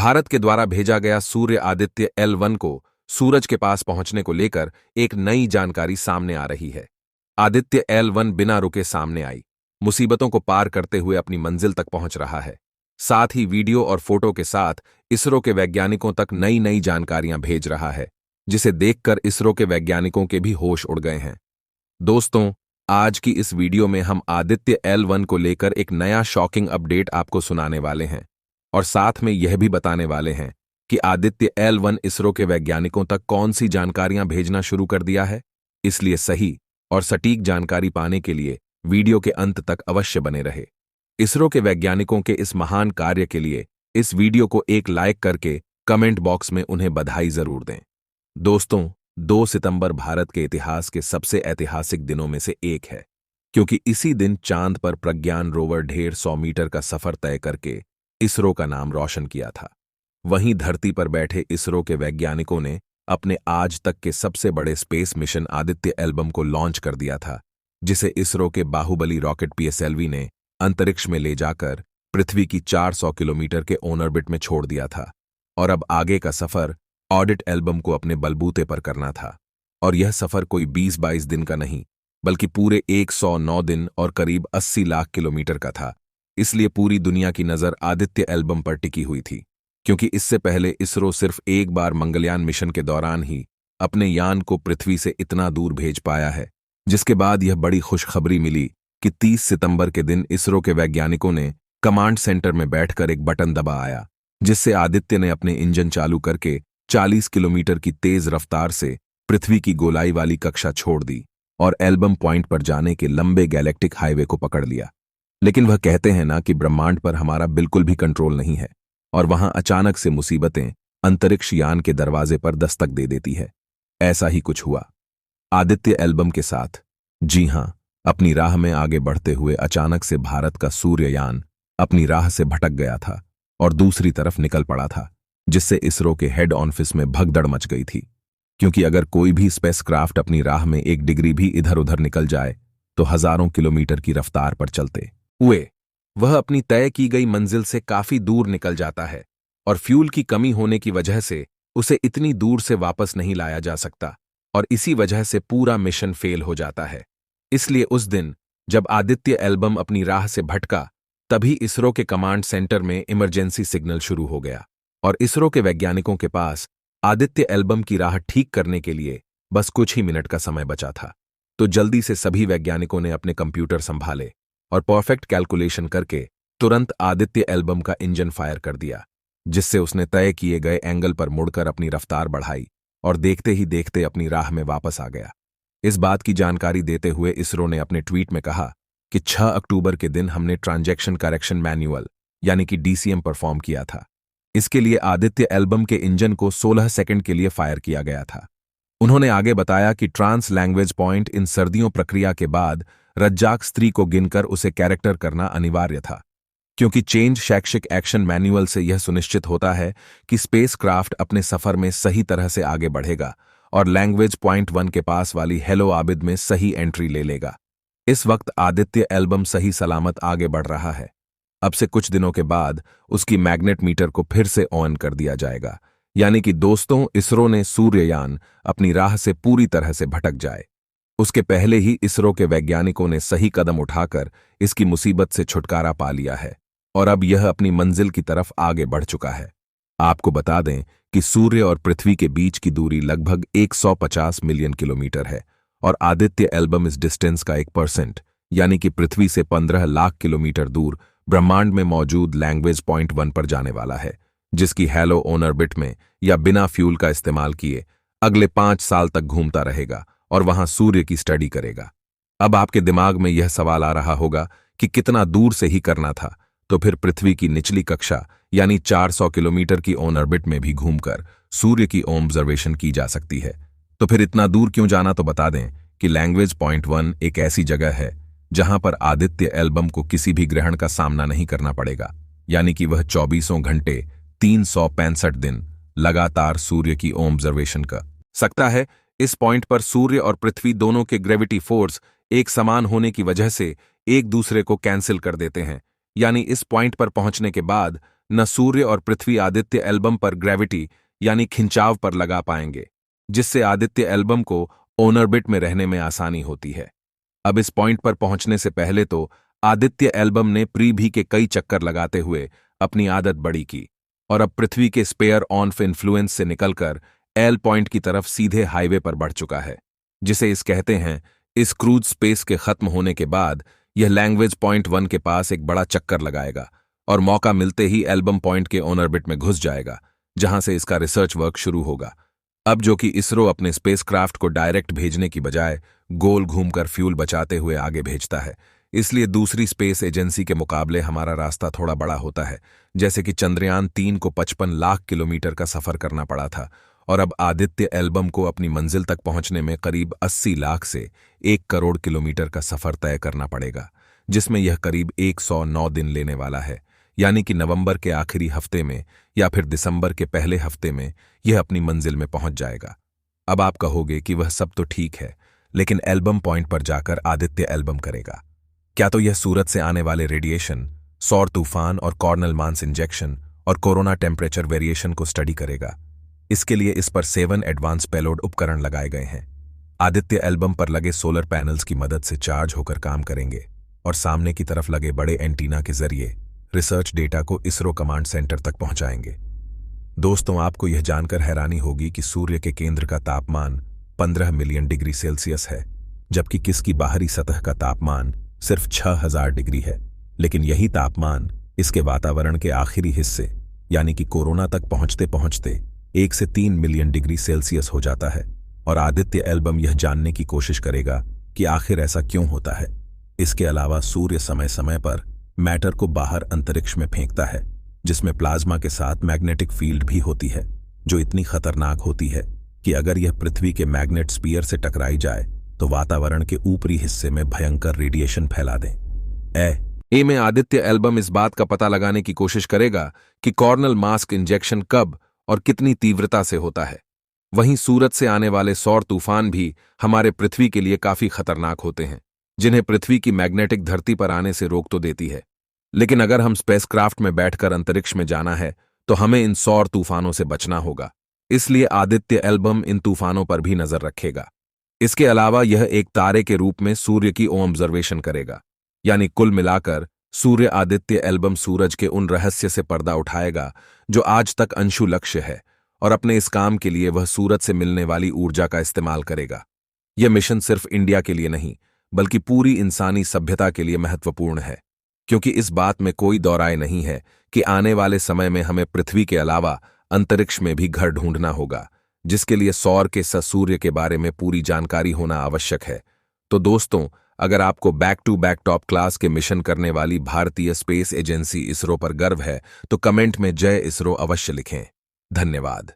भारत के द्वारा भेजा गया सूर्य आदित्य L1 को सूरज के पास पहुंचने को लेकर एक नई जानकारी सामने आ रही है। आदित्य L1 बिना रुके सामने आई, मुसीबतों को पार करते हुए अपनी मंजिल तक पहुंच रहा है। साथ ही वीडियो और फोटो के साथ इसरो के वैज्ञानिकों तक नई नई जानकारियां भेज रहा है, जिसे देखकर इसरो के वैज्ञानिकों के भी होश उड़ गए हैं। दोस्तों, आज की इस वीडियो में हम आदित्य L1 को लेकर एक नया शॉकिंग अपडेट आपको सुनाने वाले हैं और साथ में यह भी बताने वाले हैं कि आदित्य L1 इसरो के वैज्ञानिकों तक कौन सी जानकारियां भेजना शुरू कर दिया है। इसलिए सही और सटीक जानकारी पाने के लिए वीडियो के अंत तक अवश्य बने रहे। इसरो के वैज्ञानिकों के इस महान कार्य के लिए इस वीडियो को एक लाइक करके कमेंट बॉक्स में उन्हें बधाई जरूर दें। दोस्तों, 2 सितंबर भारत के इतिहास के सबसे ऐतिहासिक दिनों में से एक है, क्योंकि इसी दिन चांद पर प्रज्ञान रोवर 150 मीटर का सफर तय करके इसरो का नाम रोशन किया था। वहीं धरती पर बैठे इसरो के वैज्ञानिकों ने अपने आज तक के सबसे बड़े स्पेस मिशन आदित्य L1 को लॉन्च कर दिया था, जिसे इसरो के बाहुबली रॉकेट PSLV ने अंतरिक्ष में ले जाकर पृथ्वी की 400 किलोमीटर के ऑर्बिट में छोड़ दिया था। और अब आगे का सफर ऑडिट L1 को अपने बलबूते पर करना था। और यह सफर कोई 20-22 दिन का नहीं, बल्कि पूरे 109 दिन और करीब 80 लाख किलोमीटर का था। इसलिए पूरी दुनिया की नजर आदित्य L1 पर टिकी हुई थी, क्योंकि इससे पहले इसरो सिर्फ एक बार मंगलयान मिशन के दौरान ही अपने यान को पृथ्वी से इतना दूर भेज पाया है। जिसके बाद यह बड़ी खुशखबरी मिली कि 30 सितंबर के दिन इसरो के वैज्ञानिकों ने कमांड सेंटर में बैठकर एक बटन दबाया, जिससे आदित्य ने अपने इंजन चालू करके 40 किलोमीटर की तेज रफ्तार से पृथ्वी की गोलाई वाली कक्षा छोड़ दी और L1 पॉइंट पर जाने के लंबे गैलेक्टिक हाईवे को पकड़ लिया। लेकिन वह कहते हैं ना कि ब्रह्मांड पर हमारा बिल्कुल भी कंट्रोल नहीं है, और वहां अचानक से मुसीबतें अंतरिक्ष यान के दरवाजे पर दस्तक दे देती है। ऐसा ही कुछ हुआ आदित्य L1 के साथ। जी हां, अपनी राह में आगे बढ़ते हुए अचानक से भारत का सूर्ययान अपनी राह से भटक गया था और दूसरी तरफ निकल पड़ा था, जिससे इसरो के हेड ऑफिस में भगदड़ मच गई थी। क्योंकि अगर कोई भी स्पेसक्राफ्ट अपनी राह में 1 डिग्री भी इधर उधर निकल जाए तो हजारों किलोमीटर की रफ्तार पर चलते हुए वह अपनी तय की गई मंजिल से काफी दूर निकल जाता है, और फ्यूल की कमी होने की वजह से उसे इतनी दूर से वापस नहीं लाया जा सकता, और इसी वजह से पूरा मिशन फेल हो जाता है। इसलिए उस दिन जब आदित्य L1 अपनी राह से भटका, तभी इसरो के कमांड सेंटर में इमरजेंसी सिग्नल शुरू हो गया, और इसरो के वैज्ञानिकों के पास आदित्य L1 की राह ठीक करने के लिए बस कुछ ही मिनट का समय बचा था। तो जल्दी से सभी वैज्ञानिकों ने अपने कंप्यूटर संभाले और परफेक्ट कैलकुलेशन करके तुरंत आदित्य L1 का इंजन फायर कर दिया, जिससे उसने तय किए गए एंगल पर मुड़कर अपनी रफ्तार बढ़ाई और देखते ही देखते अपनी राह में वापस आ गया। इस बात की जानकारी देते हुए इसरो ने अपने ट्वीट में कहा कि 6 अक्टूबर के दिन हमने ट्रांजैक्शन करेक्शन मैनुअल यानी कि DCM परफॉर्म किया था। इसके लिए आदित्य L1 के इंजन को 16 सेकंड के लिए फायर किया गया था। उन्होंने आगे बताया कि ट्रांस लैंग्वेज पॉइंट इन सर्दियों प्रक्रिया के बाद रज्जाक स्त्री को गिनकर उसे कैरेक्टर करना अनिवार्य था, क्योंकि चेंज शैक्षिक एक्शन मैनुअल से यह सुनिश्चित होता है कि स्पेसक्राफ्ट अपने सफर में सही तरह से आगे बढ़ेगा और लैंग्वेज पॉइंट 1 के पास वाली हेलो आबिद में सही एंट्री ले लेगा। इस वक्त आदित्य L1 सही सलामत आगे बढ़ रहा है। अब से कुछ दिनों के बाद उसकी मैग्नेट मीटर को फिर से ऑन कर दिया जाएगा, यानी कि दोस्तों, इसरो ने सूर्ययान अपनी राह से पूरी तरह से भटक जाए उसके पहले ही इसरो के वैज्ञानिकों ने सही कदम उठाकर इसकी मुसीबत से छुटकारा पा लिया है, और अब यह अपनी मंजिल की तरफ आगे बढ़ चुका है। आपको बता दें कि सूर्य और पृथ्वी के बीच की दूरी लगभग 150 मिलियन किलोमीटर है, और आदित्य L1 इस डिस्टेंस का 1% यानी कि पृथ्वी से 15 लाख किलोमीटर दूर ब्रह्मांड में मौजूद लैंग्वेज पॉइंट 1 पर जाने वाला है, जिसकी हैलो ऑर्बिट में या बिना फ्यूल का इस्तेमाल किए अगले 5 साल तक घूमता रहेगा और वहां सूर्य की स्टडी करेगा। अब आपके दिमाग में यह सवाल आ रहा होगा कि कितना दूर से ही करना था, तो फिर पृथ्वी की निचली कक्षा यानी 400 किलोमीटर की ऑर्बिट में भी घूमकर सूर्य की ऑब्जर्वेशन की जा सकती है। तो फिर इतना दूर क्यों जाना, तो बता दें कि लैंग्वेज पॉइंट 1 एक ऐसी जगह है जहां पर आदित्य L1 को किसी भी ग्रहण का सामना नहीं करना पड़ेगा, यानी कि वह 24 घंटे 365 दिन लगातार सूर्य की ऑब्जर्वेशन कर सकता है। इस पॉइंट पर सूर्य और पृथ्वी दोनों के ग्रेविटी फोर्स एक समान होने की वजह से एक दूसरे को कैंसिल कर देते हैं, यानी इस पॉइंट पर पहुंचने के बाद न सूर्य और पृथ्वी आदित्य एल्बम पर ग्रेविटी यानी खिंचाव पर लगा पाएंगे, जिससे आदित्य एल्बम को ऑर्बिट में रहने में आसानी होती है। अब इस पॉइंट पर पहुंचने से पहले तो आदित्य एल्बम ने पृथ्वी के कई चक्कर लगाते हुए अपनी आदत बड़ी की और अब पृथ्वी के स्पेयर ऑन इन्फ्लुएंस से निकलकर एल पॉइंट की तरफ सीधे हाईवे पर बढ़ चुका है, जिसे इस कहते हैं। इस क्रूज स्पेस के खत्म होने के बाद यह लैंग्वेज पॉइंट 1 के पास एक बड़ा चक्कर लगाएगा और मौका मिलते ही एल्बम पॉइंट के ऑर्बिट में घुस जाएगा, जहां से इसका रिसर्च वर्क शुरू होगा। अब जो कि इसरो अपने स्पेसक्राफ्ट को डायरेक्ट भेजने की बजाय गोल घूमकर फ्यूल बचाते हुए आगे भेजता है, इसलिए दूसरी स्पेस एजेंसी के मुकाबले हमारा रास्ता थोड़ा बड़ा होता है। जैसे कि चंद्रयान 3 को 55 लाख किलोमीटर का सफर करना पड़ा था और अब आदित्य एल्बम को अपनी मंजिल तक पहुंचने में करीब 80 लाख से 1 करोड़ किलोमीटर का सफर तय करना पड़ेगा, जिसमें यह करीब 109 दिन लेने वाला है। यानी कि नवंबर के आखिरी हफ्ते में या फिर दिसंबर के पहले हफ्ते में यह अपनी मंजिल में पहुंच जाएगा। अब आप कहोगे कि वह सब तो ठीक है, लेकिन एल्बम पॉइंट पर जाकर आदित्य एल्बम करेगा क्या? तो यह सूरज से आने वाले रेडिएशन, सौर तूफान और कॉर्नल मास इंजेक्शन और कोरोना टेम्परेचर वेरिएशन को स्टडी करेगा। इसके लिए इस पर 7 एडवांस पेलोड उपकरण लगाए गए हैं। आदित्य एल्बम पर लगे सोलर पैनल्स की मदद से चार्ज होकर काम करेंगे और सामने की तरफ लगे बड़े एंटीना के जरिए रिसर्च डेटा को इसरो कमांड सेंटर तक पहुंचाएंगे। दोस्तों, आपको यह जानकर हैरानी होगी कि सूर्य के केंद्र का तापमान 15 मिलियन डिग्री सेल्सियस है, जबकि किसकी बाहरी सतह का तापमान सिर्फ 6000 डिग्री है। लेकिन यही तापमान इसके वातावरण के आखिरी हिस्से यानी कि कोरोना तक पहुंचते पहुंचते 1 से 3 मिलियन डिग्री सेल्सियस हो जाता है। और आदित्य एल्बम यह जानने की कोशिश करेगा कि आखिर ऐसा क्यों होता है। इसके अलावा सूर्य समय समय पर मैटर को बाहर अंतरिक्ष में फेंकता है, जिसमें प्लाज्मा के साथ मैग्नेटिक फील्ड भी होती है, जो इतनी खतरनाक होती है कि अगर यह पृथ्वी के मैग्नेट स्पीयर से टकराई जाए तो वातावरण के ऊपरी हिस्से में भयंकर रेडिएशन फैला दे। ए में आदित्य एल्बम इस बात का पता लगाने की कोशिश करेगा कि कॉर्नल मास्क इंजेक्शन कब और कितनी तीव्रता से होता है। वहीं सूरज से आने वाले सौर तूफान भी हमारे पृथ्वी के लिए काफी खतरनाक होते हैं, जिन्हें पृथ्वी की मैग्नेटिक धरती पर आने से रोक तो देती है। लेकिन अगर हम स्पेसक्राफ्ट में बैठकर अंतरिक्ष में जाना है तो हमें इन सौर तूफानों से बचना होगा। इसलिए आदित्य एल्बम इन तूफानों पर भी नजर रखेगा। इसके अलावा यह एक तारे के रूप में सूर्य की ऑब्जर्वेशन करेगा। यानी कुल मिलाकर सूर्य आदित्य एल्बम सूरज के उन रहस्य से पर्दा उठाएगा जो आज तक अंशु लक्ष्य है, और अपने इस काम के लिए वह सूरज से मिलने वाली ऊर्जा का इस्तेमाल करेगा। यह मिशन सिर्फ इंडिया के लिए नहीं बल्कि पूरी इंसानी सभ्यता के लिए महत्वपूर्ण है, क्योंकि इस बात में कोई दो राय नहीं है कि आने वाले समय में हमें पृथ्वी के अलावा अंतरिक्ष में भी घर ढूंढना होगा, जिसके लिए सौर के सूर्य के बारे में पूरी जानकारी होना आवश्यक है। तो दोस्तों, अगर आपको back to back top class के मिशन करने वाली भारतीय स्पेस एजेंसी इसरो पर गर्व है तो कमेंट में जय इसरो अवश्य लिखें। धन्यवाद।